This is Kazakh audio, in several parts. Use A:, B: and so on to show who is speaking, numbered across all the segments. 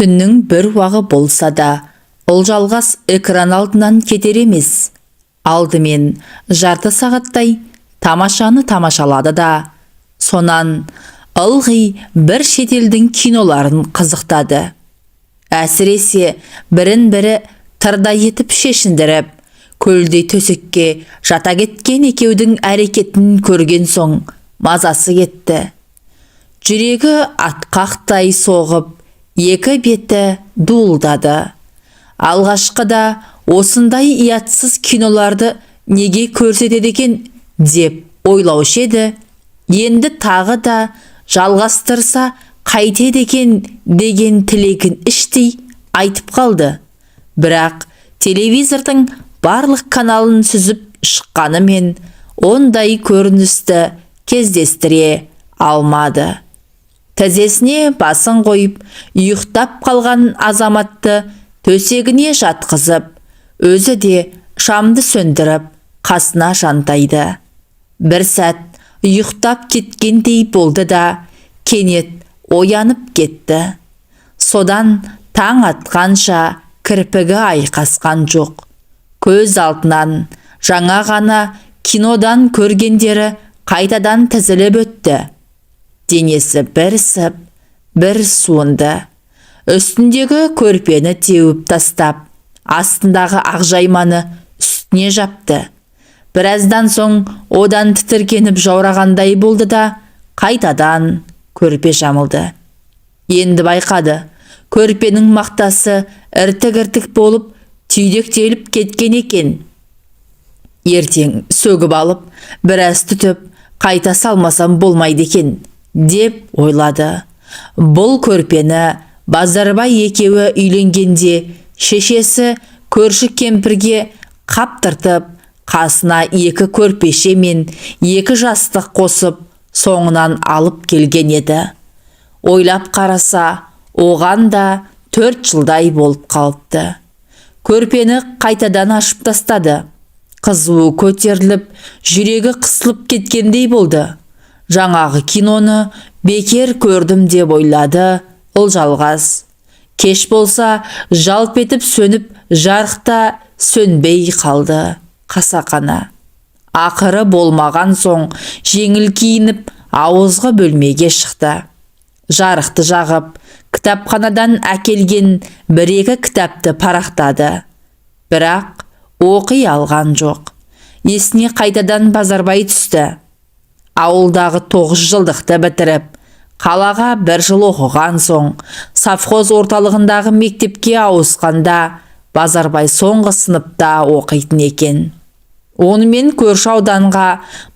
A: Түннің бір уағы болса да, Олжалғас экран алдынан кетер емес. Алдымен жарты сағаттай тамашаны тамашалады да, сонан ылғи бір шетелдің киноларын қызықтады. Әсіресе бірін-бірі тырдай етіп шешіндіріп, көлдей төсекке жата кеткен екеудің әрекетін көрген соң мазасы кетті. Жүрегі атқақтай соғып, екі беті дуылдады. Алғашқыда осындай иятсыз киноларды неге көрсетеді екен деп ойлаушы еді. Енді тағы да жалғастырса қайтеді екен деген тілегін іштей айтып қалды. Бірақ телевизордың барлық каналын сүзіп шыққанымен ондай көріністі кездестіре алмады. Тізесіне басын қойып, ұйықтап қалған азаматты төсегіне жатқызып, өзі де шамды сөндіріп, қасына жантайды. Бір сәт ұйықтап кеткендей болды да, кенет оянып кетті. Содан таң атқанша кірпігі айқасқан жоқ. Көз алдынан жаңа ғана кинодан көргендері қайтадан тізіліп өтті. Денесі бір сып, бір суынды. Үстіндегі көрпені теуіп тастап, астындағы ақжайманы үстіне жапты. Біраздан соң одан тітіркеніп жаурағандай болды да, қайтадан көрпе жамылды. Енді байқады, көрпенің мақтасы іртік-іртік болып, түйдектеліп кеткен екен. Ертең сөгіп алып, біраз түтіп, қайта салмасам болмайды екен, деп ойлады. Бұл көрпені Базарбай екеуі үйленгенде шешесі көрші кемпірге қаптыртып, қасына екі көрпеше мен екі жастық қосып, соңынан алып келген еді. Ойлап қараса, оған да 4 жылдай болып қалыпты. Көрпені қайтадан ашып тастады. Қызуы көтеріліп, жүрегі қысылып кеткендей болды. Жаңағы киноны бекер көрдім деп ойлады Олжалғас. Кеш болса, жалп етіп сөніп, жарықта сөнбей қалды қасақана. Ақыры болмаған соң жеңіл киініп, ауызғы бөлмеге шықты. Жарықты жағып, кітапханадан әкелген бір-екі кітапты парақтады. Бірақ оқи алған жоқ. Есіне қайтадан Базарбай түсті. Ауылдағы 9 жылдықты бітіріп, қалаға 1 жыл оқыған соң, совхоз орталығындағы мектепке ауысқанда, Базарбай соңғы сыныпта оқитын екен. Онымен көрші ауданға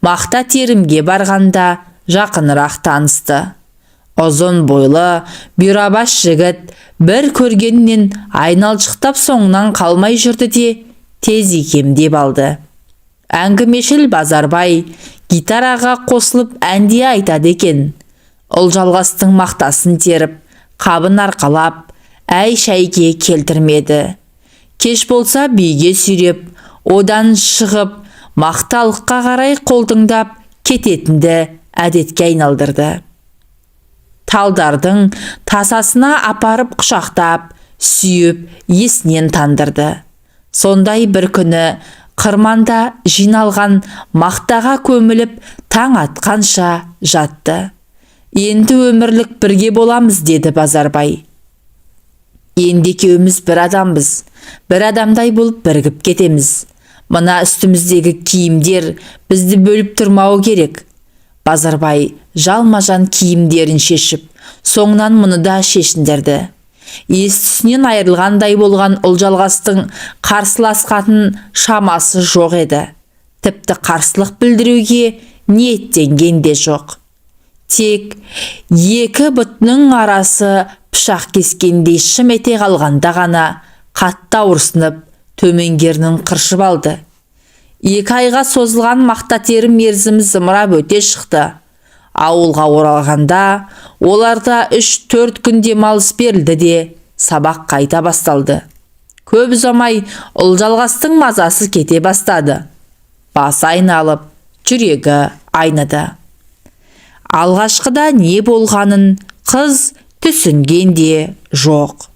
A: мақта терімге барғанда жақынырақ танысты. Ұзын бойлы, бұйрабас жігіт бір көргеннен айналшықтап соңынан қалмай жүрді де, тез икемдеп алды. Әңгімешіл Базарбай гитараға қосылып әнде айтады екен. Олжалғастың мақтасын теріп, қабын арқалап, әй-шәйге келтірмеді. Кеш болса биге сүйреп, одан шығып, мақталыққа қарай қолтыңдап кететінді әдетке айналдырды. Талдардың тасасына апарып құшақтап, сүйіп, есінен тандырды. Сондай бір күні қырманда жиналған мақтаға көміліп, таң атқанша жатты. Енді өмірлік бірге боламыз, деді Базарбай. Енді екеуміз бір адамбыз, бір адамдай болып бірігіп кетеміз. Мына үстіміздегі киімдер бізді бөліп тұрмауы керек. Базарбай жалма-жан киімдерін шешіп, соңынан мұны да шешіндірді. Естісінен айырылғандай болған Олжалғастың қарсыласқатын шамасы жоқ еді. Тіпті қарсылық білдіруге ниеттенген де жоқ. Тек екі бұтының арасы пышақ кескендей шым ете қалғанда ғана қатты ауырсынып, төменгерінің қыршып алды. 2 айға созылған мақта терім мерзімі зымырап өте шықты. Ауылға оралғанда оларда 3-4 күн демалыс берілді де сабақ қайта басталды. Көп ұзамай Олжалғастың мазасы кете бастады. Басы айналып, жүрегі айныды. Алғашқыда не болғанын қыз түсінген де жоқ.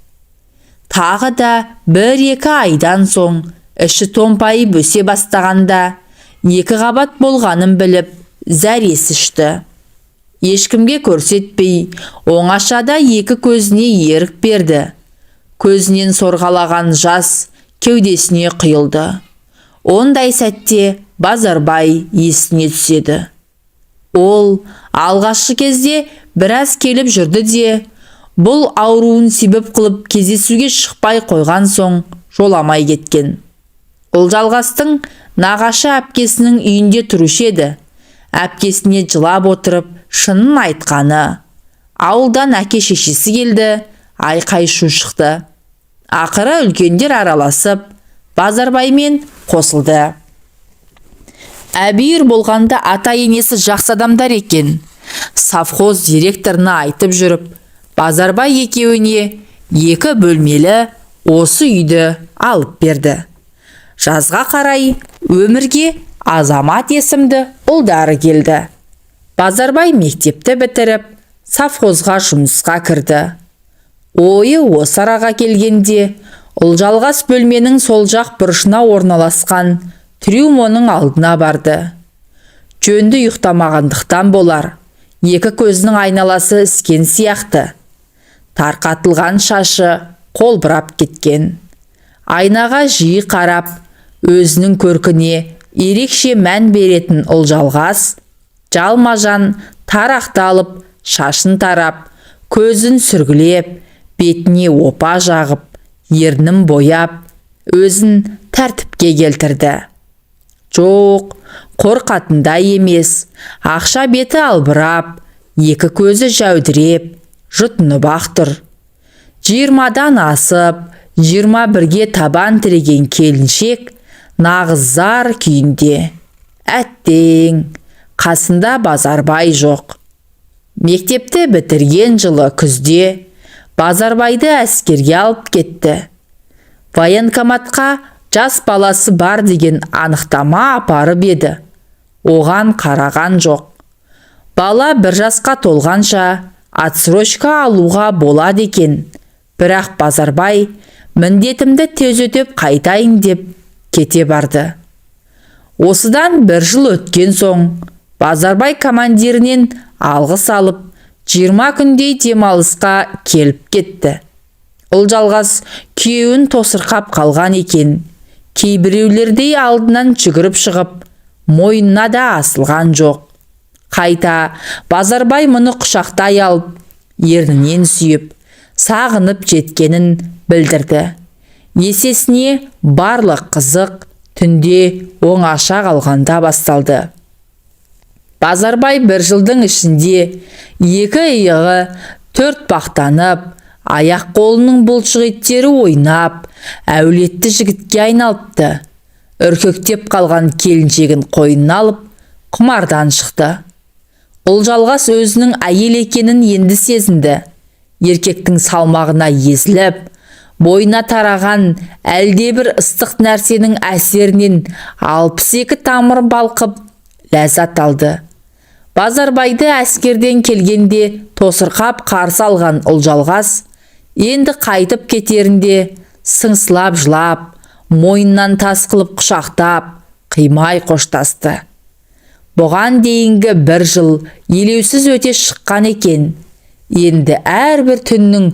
A: Тағы да 1-2 айдан соң іші томпайып өсе бастағанда 2 қабат болғанын біліп зәресі ұшты. Ешкімге көрсетпей оңашада 2 көзіне ерік берді. Көзінен сорғалаған жас кеудесіне құйылды. Ондай сәтте Базарбай есіне түседі. Ол алғашқы кезде біраз келіп жүрді де, бұл ауруын себеп қылып кездесуге шықпай қойған соң жоламай кеткен. Ұлжалғастың нағашы әпкесінің үйінде тұрушы еді. Әпкесіне жылап отырып шынын айтқаны. Ауылдан әке шешесі келді, айқай шу шықты. Ақыры үлкендер араласып, Базарбаймен қосылды. Әбүйір болғанда ата-енесі жақсы адамдар екен. Совхоз директорына айтып жүріп, Базарбай екеуіне 2 бөлмелі осы үйді алып берді. Жазға қарай өмірге Азамат есімді ұлдары келді. Базарбай мектепті бітіріп, совхозға жұмысқа кірді. Ойы осы араға келгенде, Ұлжалғас бөлменің сол жақ бұрышына орналасқан трюмоның алдына барды. Жөнді ұйықтамағандықтан болар, 2 көзінің айналасы іскен сияқты. Тарқатылған шашы қолбырап кеткен. Айнаға жиі қарап, өзінің көркіне ерекше мән беретін Ұлжалғас, жалма-жан тарақты алып, шашын тарап, көзін сүргілеп, бетіне опа жағып, ернін бояп, өзін тәртіпке келтірді. Жоқ, қорқатындай емес, ақша беті албырап, 2 көзі жәудіреп, жұтынып ақ тұр. 20-дан асып, 21-ге табан тіреген келіншек нағыз зар күйінде. Әттең, қасында Базарбай жоқ. Мектепті бітірген жылы күзде Базарбайды әскерге алып кетті. Военкоматқа жас баласы бар деген анықтама апарып еді. Оған қараған жоқ. Бала 1 жасқа толғанша отсрочка алуға болады екен. Бірақ Базарбай міндетімді тез өтеп қайтайын деп кете барды. Осыдан 1 жыл өткен соң Базарбай командирінен алғыс алып, 20 күндей демалысқа келіп кетті. Ұлжалғас күйеуін тосырқап қалған екен. Кейбіреулердей алдынан жүгіріп шығып, мойнына да асылған жоқ. Қайта Базарбай мұны құшақтай алып, ернінен сүйіп, сағынып жеткенін білдірді. Есесіне барлық қызық түнде оңаша қалғанда басталды. Базарбай 1 жылдың ішінде 2 иығы 4 бақтанып, аяқ қолының бұлшық еттері ойнап, әулетті жігітке айналыпты. Үркектеп қалған келіншегін қойнына алып, құмардан шықты. Ұлжалғас өзінің әйел екенін енді сезінді. Еркектің салмағына езіліп, бойына тараған әлдебір ыстық нәрсенің әсерінен 62 тамыр балқып, ләззат алды. Базарбайды әскерден келгенде тосырқап қарсы алған Ұлжалғас, енді қайтып кетерінде сыңсылап жылап, мойнынан тас қылып құшақтап, қимай қоштасты. Бұған дейінгі 1 жыл елеусіз өте шыққан екен. Енді әрбір түннің,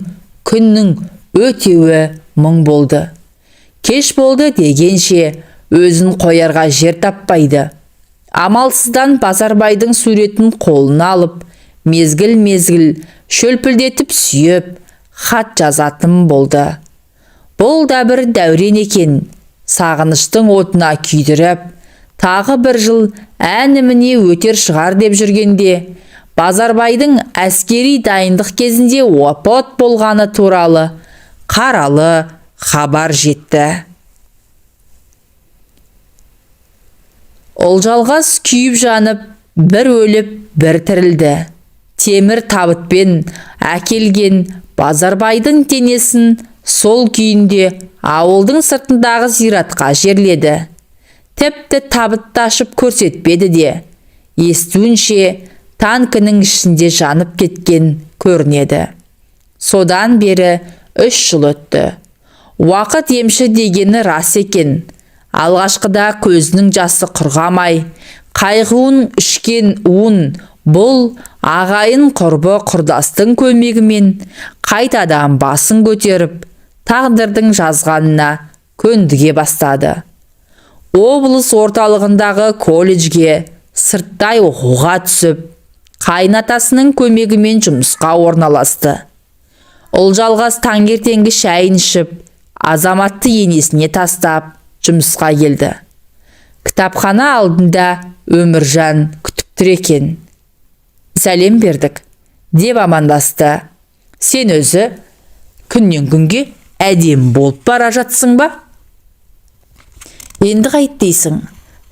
A: күннің өтеуі мұң болды. Кеш болды дегенше өзін қоярға жер таппайды. Амалсыздан Базарбайдың суретін қолына алып, мезгіл-мезгіл шөлпілдетіп сүйіп, хат жазатын болды. Бұл да бір дәурен екен. Сағыныштың отына күйдіріп, тағы 1 жыл әніміне өтер шығар деп жүргенде, Базарбайдың әскери дайындық кезінде опат болғаны туралы қаралы хабар жетті. Ұлжалғас күйіп жанып, бір өліп, бір тірілді. Темір табытпен әкелген Базарбайдың денесін сол күйінде ауылдың сыртындағы зиратқа жерледі. Тіпті табытты ашып көрсетпеді де. Естуінше танкінің ішінде жанып кеткен көрінеді. Содан бері 3 жыл өтті. Уақыт емші дегені рас екен. Алғашқыда көзінің жасы құрғамай, қайғуын ішкен уын бұл ағайын құрбы құрдастың көмегімен қайтадан басын көтеріп, тағдырдың жазғанына көндіге бастады. Облыс орталығындағы колледжге сырттай оқуға түсіп, қайнатасының көмегімен жұмысқа орналасты. Ұлжалғас таңертеңгі шайын ішіп, азаматты енесіне тастап, жұмысқа келді. Кітапхана алдында Өміржан күтіп тұр екен. Сәлем бердік, деп амандасты. Сен өзі күннен күнге әдем болып бара жатсың ба? Енді қайт дейсің?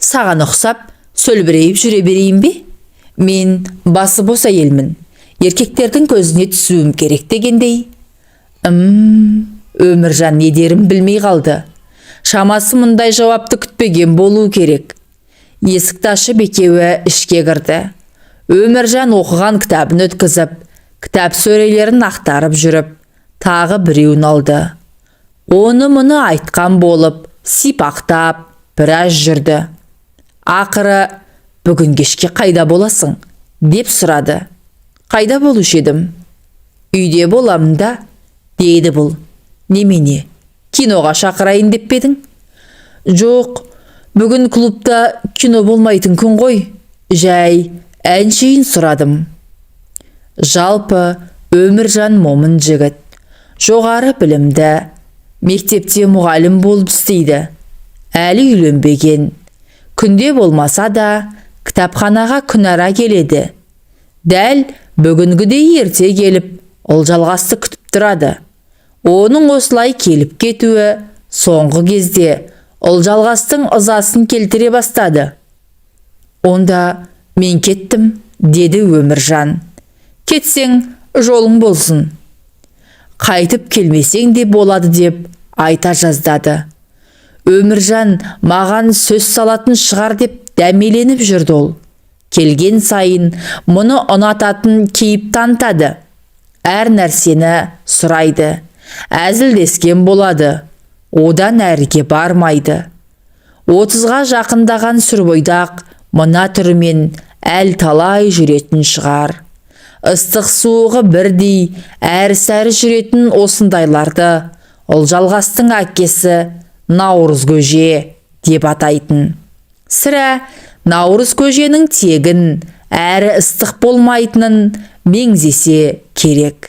A: Саған ұқсап, сөлбірейіп жүре берейін бе? Мен басы бос әйелмін. Еркектердің көзіне түсуім керек дегендей. Өміржан не дерін білмей қалды. Шамасы мұндай жауапты күтпеген болу керек. Есікті ашып екеуі ішке кірді. Өміржан оқыған кітабын өткізіп, кітап сөрелерін ақтарып жүріп, тағы біреуін алды. Оны мұны айтқан болып, сипақтап, біраз жүрді. Ақыры, бүгін кешке қайда боласың? Деп сұрады. Қайда болушы едім? Үйде боламын да, дейді бұл. Немене, киноға шақырайын деп педің? Жоқ, бүгін клубта кино болмайтын күн ғой. Жай, әншейін сұрадым. Жалпы, Өміржан момын жігіт. Жоғары білімді, мектепте мұғалім болып істейді. Әлі үйленбеген. Күнде болмаса да, кітапханаға күнара келеді. Дәл бүгінгідей ерте келіп, Ұлжалғасты күтіп тұрады. Оның осылай келіп кетуі соңғы кезде Ұлжалғастың ызасын келтіре бастады. Онда мен кеттім, деді Өміржан. Кетсең, жолың болсын. Қайтып келмесең де болады деп айта жаздады. Өміржан маған сөз салатын шығар деп дәмеленіп жүрді ол. Келген сайын мұны ұнататын кейіп танытады. Әр нәрсені сұрайды. Әзілдескен болады. Одан әріге бармайды. 30-ға жақындаған сүрбойдақ мына түрімен әл талай жүретін шығар. Ыстық суығы бірдей әрі-сәрі жүретін осындайларды Ұлжалғастың әкесі Наурыз көже деп атайтын. Сірә Наурыз көженің тегін әрі ыстық болмайтынын меңзесе керек.